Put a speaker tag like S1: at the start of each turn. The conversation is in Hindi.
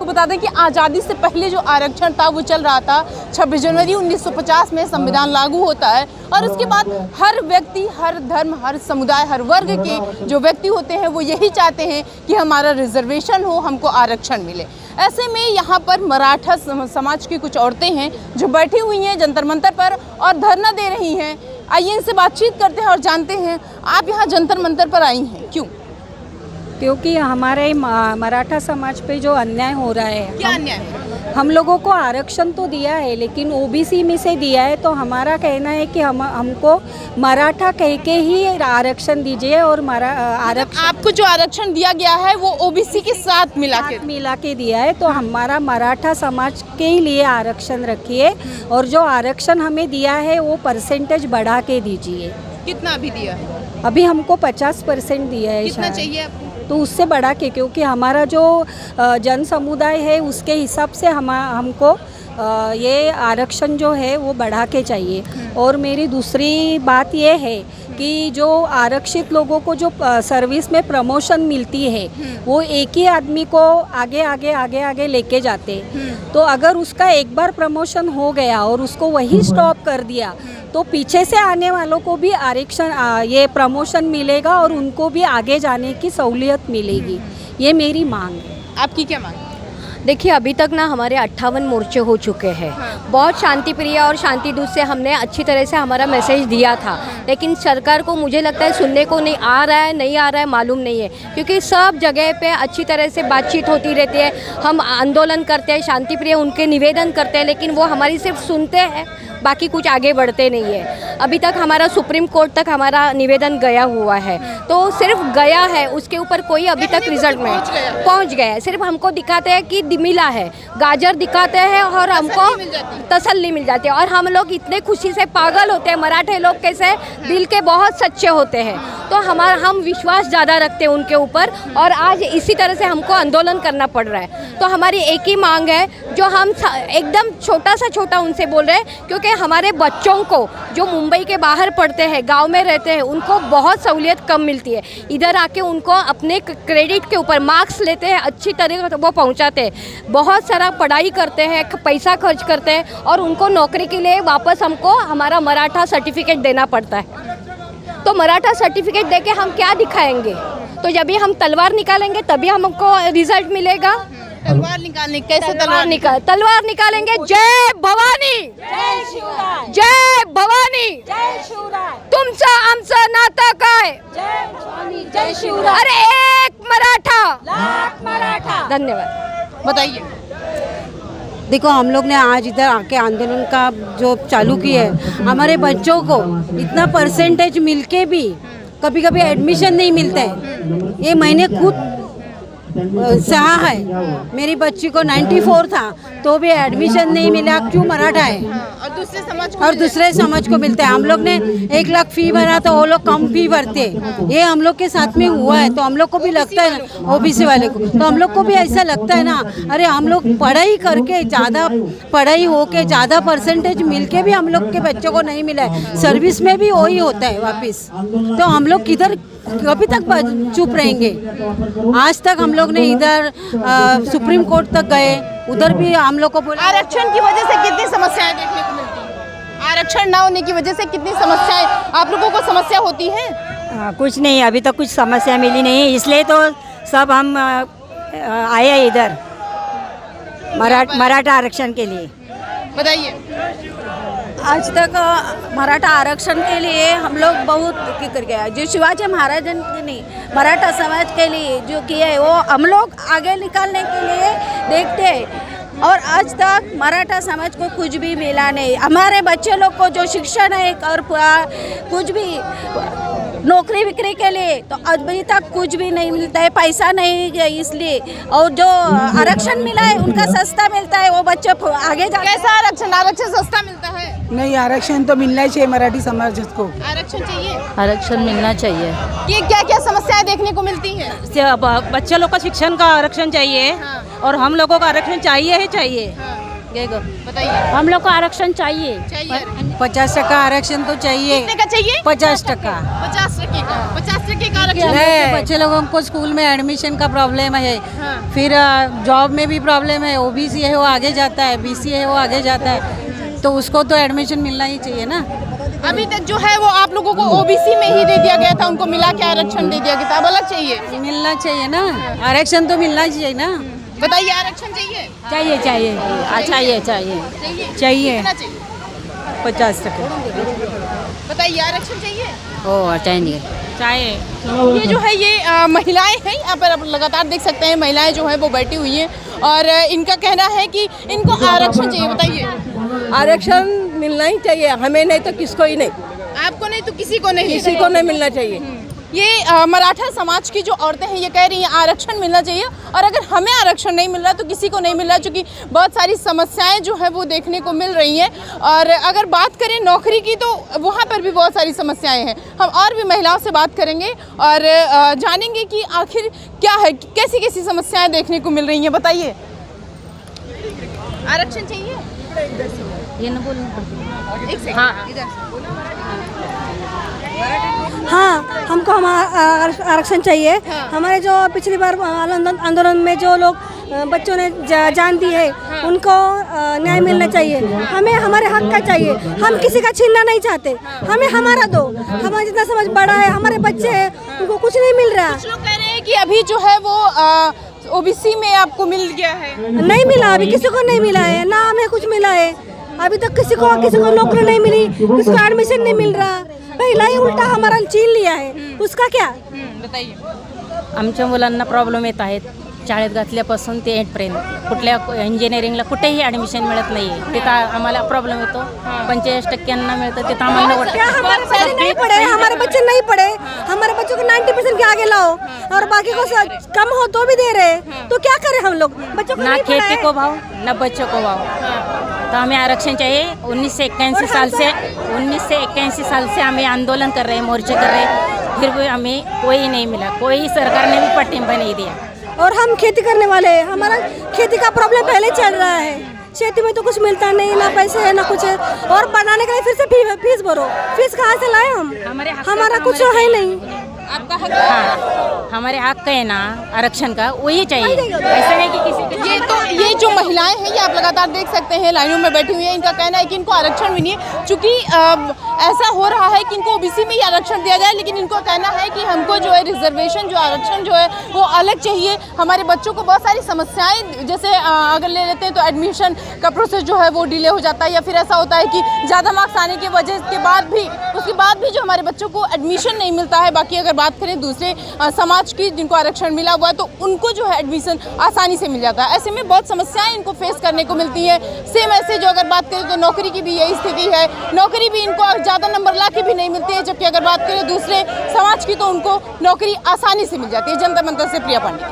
S1: बता दें कि आज़ादी से पहले जो आरक्षण था वो चल रहा था। 26 जनवरी 1950 में संविधान लागू होता है और उसके बाद हर व्यक्ति, हर धर्म, हर समुदाय, हर वर्ग के जो व्यक्ति होते हैं वो यही चाहते हैं कि हमारा रिजर्वेशन हो, हमको आरक्षण मिले। ऐसे में यहाँ पर मराठा समाज की कुछ औरतें हैं जो बैठी हुई हैं जंतर मंतर पर और धरना दे रही हैं। आइए इनसे बातचीत करते हैं और जानते हैं आप यहाँ जंतर मंतर पर आई हैं क्यों?
S2: क्योंकि हमारे मराठा समाज पे जो अन्याय हो रहा है।
S1: क्या अन्याय है?
S2: हम लोगों को आरक्षण तो दिया है लेकिन ओबीसी में से दिया है, तो हमारा कहना है कि हमको मराठा कह के ही आरक्षण दीजिए। और आरक्षण
S1: आपको जो आरक्षण दिया गया है वो ओबीसी के साथ मिला के
S2: दिया है, तो हमारा मराठा समाज के ही लिए आरक्षण रखिए और जो आरक्षण हमें दिया है वो परसेंटेज बढ़ा के दीजिए।
S1: कितना अभी दिया?
S2: अभी हमको 50% दिया है।
S1: कितना चाहिए आपको?
S2: तो उससे बढ़ा के, क्योंकि हमारा जो जन समुदाय है उसके हिसाब से हमको ये आरक्षण जो है वो बढ़ा के चाहिए। और मेरी दूसरी बात ये है कि जो आरक्षित लोगों को जो सर्विस में प्रमोशन मिलती है वो एक ही आदमी को आगे लेके जाते। तो अगर उसका एक बार प्रमोशन हो गया और उसको वही स्टॉप कर दिया तो पीछे से आने वालों को भी आरक्षण ये प्रमोशन मिलेगा और उनको भी आगे जाने की सहूलियत मिलेगी। ये मेरी मांग है।
S1: आपकी क्या मांग?
S3: देखिए, अभी तक ना हमारे 58 मोर्चे हो चुके हैं। बहुत शांति प्रिय और शांति दूत से हमने अच्छी तरह से हमारा मैसेज दिया था, लेकिन सरकार को मुझे लगता है सुनने को नहीं आ रहा है मालूम नहीं है, क्योंकि सब जगह पे अच्छी तरह से बातचीत होती रहती है। हम आंदोलन करते हैं, शांति प्रिय उनके निवेदन करते हैं, लेकिन वो हमारी सिर्फ सुनते हैं, बाकी कुछ आगे बढ़ते नहीं है। अभी तक हमारा सुप्रीम कोर्ट तक हमारा निवेदन गया हुआ है, तो सिर्फ गया है, उसके ऊपर कोई अभी तक रिजल्ट में पहुंच गया है। सिर्फ हमको दिखाते हैं कि मिला है, गाजर दिखाते हैं और हमको तसल्ली मिल जाती है। और हम लोग इतने खुशी से पागल होते हैं। मराठे लोग कैसे दिल के बहुत सच्चे होते हैं, तो हम विश्वास ज़्यादा रखते हैं उनके ऊपर। और आज इसी तरह से हमको आंदोलन करना पड़ रहा है। तो हमारी एक ही मांग है जो हम एकदम छोटा उनसे बोल रहे हैं, क्योंकि हमारे बच्चों को जो मुंबई के बाहर पढ़ते हैं, गांव में रहते हैं, उनको बहुत सहूलियत कम मिलती है। इधर आके उनको अपने क्रेडिट के ऊपर मार्क्स लेते हैं, अच्छी तरह वो पहुंचाते हैं, बहुत सारा पढ़ाई करते हैं, पैसा खर्च करते हैं और उनको नौकरी के लिए वापस हमको हमारा मराठा सर्टिफिकेट देना पड़ता है। तो मराठा सर्टिफिकेट देके हम क्या दिखाएंगे? तो जब भी हम तलवार निकालेंगे तभी हमको रिजल्ट मिलेगा।
S1: तलवार निकालने कैसे?
S3: तलवार निकालेंगे। जय भवानी, जय भवानी, तुमचं आमचं नातं काय?
S2: जय शिवराय।
S3: अरे एक मराठा,
S2: लाख मराठा।
S3: धन्यवाद।
S1: बताइए।
S4: देखो, हम लोग ने आज इधर आके आंदोलन का जो चालू किया है, हमारे बच्चों को इतना परसेंटेज मिलके भी कभी कभी एडमिशन नहीं मिलता है। ये मैंने खुद सहा है। मेरी बच्ची को 94 था तो भी एडमिशन नहीं मिला। क्यों? मराठा है
S1: और दूसरे समाज को
S4: मिलता है। हम लोग ने 1 लाख फी भरा तो वो लोग कम फी भरते। ये हम लोग के साथ में हुआ है, तो हम लोग को भी लगता है ना, ओबीसी वाले को, तो हम लोग को भी ऐसा लगता है ना, अरे हम लोग पढ़ाई करके ज़्यादा पढ़ाई होके ज़्यादा परसेंटेज मिलके भी हम लोग के बच्चों को नहीं मिला है। सर्विस में भी वही होता है वापस। तो हम लोग किधर कभी तक चुप रहेंगे? आज तक हम लोग ने इधर सुप्रीम कोर्ट तक गए, उधर भी हम लोग को बोला।
S1: आरक्षण की वजह से कितनी समस्याएं देखने को मिलती हैं? आरक्षण ना होने की वजह से कितनी समस्याएं आप लोगों को समस्या होती है?
S2: कुछ नहीं, अभी तक कुछ समस्या मिली नहीं है, इसलिए तो सब हम आए हैं इधर मराठा आरक्षण के लिए।
S1: बताइए।
S5: आज तक मराठा आरक्षण के लिए हम लोग बहुत फिक्र किया। जो शिवाजी महाराज ने मराठा समाज के लिए जो किया है वो हम लोग आगे निकालने के लिए देखते हैं। और आज तक मराठा समाज को कुछ भी मिला नहीं। हमारे बच्चे लोग को जो शिक्षण है और कुछ भी नौकरी बिक्री के लिए तो अभी तक कुछ भी नहीं मिलता है, पैसा नहीं है इसलिए। और जो आरक्षण मिला है उनका सस्ता मिलता है, वो बच्चे आगे जा।
S1: कैसा आरक्षण? आरक्षण सस्ता मिलता है?
S6: नहीं, आरक्षण तो मिलना ही चाहिए मराठी समाज को।
S1: आरक्षण चाहिए?
S7: आरक्षण मिलना चाहिए।
S1: ये क्या क्या समस्याएं देखने को मिलती हैं?
S7: बच्चे लोग का शिक्षण का आरक्षण चाहिए। और हम लोगों का आरक्षण चाहिए ही चाहिए।
S1: बताइए,
S2: हम लोग को आरक्षण चाहिए।
S1: चाहिए
S4: 50% आरक्षण तो चाहिए।
S1: कितने का चाहिए?
S4: 50%।
S1: 50% का, 50% का आरक्षण
S4: है। बच्चे लोगों को स्कूल में एडमिशन का प्रॉब्लम है,
S1: हाँ।
S4: फिर जॉब में भी प्रॉब्लम है। ओबीसी है वो आगे जाता है, बीसी है वो आगे जाता है, तो उसको तो एडमिशन मिलना ही चाहिए ना।
S1: अभी तक जो है वो आप लोगों को ओबीसी में ही दे दिया गया था, उनको मिला के आरक्षण दे दिया गया था, अब अलग चाहिए।
S4: मिलना चाहिए ना, आरक्षण तो मिलना चाहिए ना।
S1: बताइए, आरक्षण चाहिए?
S2: चाहिए चाहिए चाहिए चाहिए चाहिए।
S1: कितना चाहिए?
S4: 50%।
S1: बताइए, आरक्षण चाहिए?
S4: ओ चाहिए।
S1: ये जो है ये महिलाएं हैं, यहाँ पर आप लगातार देख सकते हैं महिलाएं जो है वो बैठी हुई हैं और इनका कहना है कि इनको आरक्षण चाहिए। बताइए,
S7: आरक्षण मिलना ही चाहिए, हमें नहीं तो किसको ही नहीं,
S1: आपको नहीं तो किसी को नहीं,
S7: किसी को नहीं मिलना चाहिए।
S1: ये मराठा समाज की जो औरतें हैं ये कह रही हैं आरक्षण मिलना चाहिए और अगर हमें आरक्षण नहीं मिल रहा तो किसी को नहीं मिल रहा, क्योंकि बहुत सारी समस्याएं जो है वो देखने को मिल रही हैं। और अगर बात करें नौकरी की तो वहाँ पर भी बहुत सारी समस्याएं हैं। हम और भी महिलाओं से बात करेंगे और जानेंगे कि आखिर क्या है, कैसी कैसी समस्याएं देखने को मिल रही हैं। बताइए, आरक्षण चाहिए?
S2: ये न बोलना।
S1: एक सेकंड,
S8: हाँ, हमको आरक्षण चाहिए। हमारे जो पिछली बार आंदोलन में जो लोग बच्चों ने जान दी है उनको न्याय मिलना चाहिए। हमें हमारे हक का चाहिए, हम किसी का छीनना नहीं चाहते। हमें हमारा दो, हमारा जितना समझ बड़ा है, हमारे बच्चे हैं, उनको कुछ नहीं मिल रहा।
S1: कुछ लोग कह रहे हैं कि अभी जो है वो ओबीसी में आपको मिल गया है।
S8: नहीं मिला, अभी किसी को नहीं मिला है, ना हमें कुछ मिला है। अभी तक किसी को नौकरी नहीं मिली, किसी को एडमिशन नहीं मिल रहा। पहला ही उलटा हमारा छीन लिया है, उसका क्या?
S1: बताइए,
S2: आमच्या मुलांना प्रॉब्लेम येत आहेत शाळेत घातल्यापासून ते 8पर्यंत कुठल्या इंजिनिअरिंगला कुठेही ॲडमिशन मिळत नाही आहे, तिथं आम्हाला प्रॉब्लेम येतो। 45% मिळतं, तिथं आम्हाला
S8: क्या हमारे बच्चे नहीं पढ़े, हमारे बच्चे नहीं पढ़े, हमारे बच्चों को 90% के आगे लाओ और बाकी को कम हो तो भी दे रहे, तो क्या करें हम लोग? बच्चों को
S2: ना
S8: नहीं
S2: खेती
S8: पढ़ाए।
S2: को भाव ना बच्चों को भाव। तो हमें आरक्षण चाहिए। 1981 साल से हमें आंदोलन कर रहे हैं, मोर्चे कर रहे हैं, फिर भी हमें कोई नहीं मिला, कोई सरकार ने भी पट्टीबा नहीं दिया।
S8: और हम खेती करने वाले हैं, हमारा खेती का प्रॉब्लम पहले चल रहा है। खेती में तो कुछ मिलता नहीं, ना पैसे है ना कुछ है, और पढ़ाने के लिए फिर से फीस भरो। फीस कहाँ से लाए हम? हमारा कुछ है नहीं।
S1: आपका हक
S2: हाँ, हमारे हक का है ना आरक्षण का, वही चाहिए। ऐसा नहीं कि किसी
S1: ये जो महिलाएं हैं ये आप लगातार देख सकते हैं लाइनों में बैठी हुई हैं। इनका कहना है कि इनको आरक्षण भी नहीं है, चूँकि ऐसा हो रहा है कि इनको ओबीसी में ही आरक्षण दिया जाए, लेकिन इनको कहना है कि हमको जो है रिजर्वेशन जो आरक्षण जो है वो अलग चाहिए। हमारे बच्चों को बहुत सारी समस्याएं, जैसे अगर ले लेते हैं तो एडमिशन का प्रोसेस जो है वो डिले हो जाता है, या फिर ऐसा होता है कि ज़्यादा मार्क्स आने की वजह के बाद भी उसके बाद भी जो हमारे बच्चों को एडमिशन नहीं मिलता है। बाकी अगर बात करें दूसरे समाज की जिनको आरक्षण मिला हुआ है तो उनको जो है एडमिशन आसानी से मिल जाता है। ऐसे में बहुत समस्याएं इनको फेस करने को मिलती है। सेम ऐसे जो अगर बात करें तो नौकरी की भी यही स्थिति है, नौकरी भी इनको ज़्यादा नंबर ला के भी नहीं मिलती है, जबकि अगर बात करें दूसरे समाज की तो उनको नौकरी आसानी से मिल जाती है। जनता मंतर से प्रिया पांडे।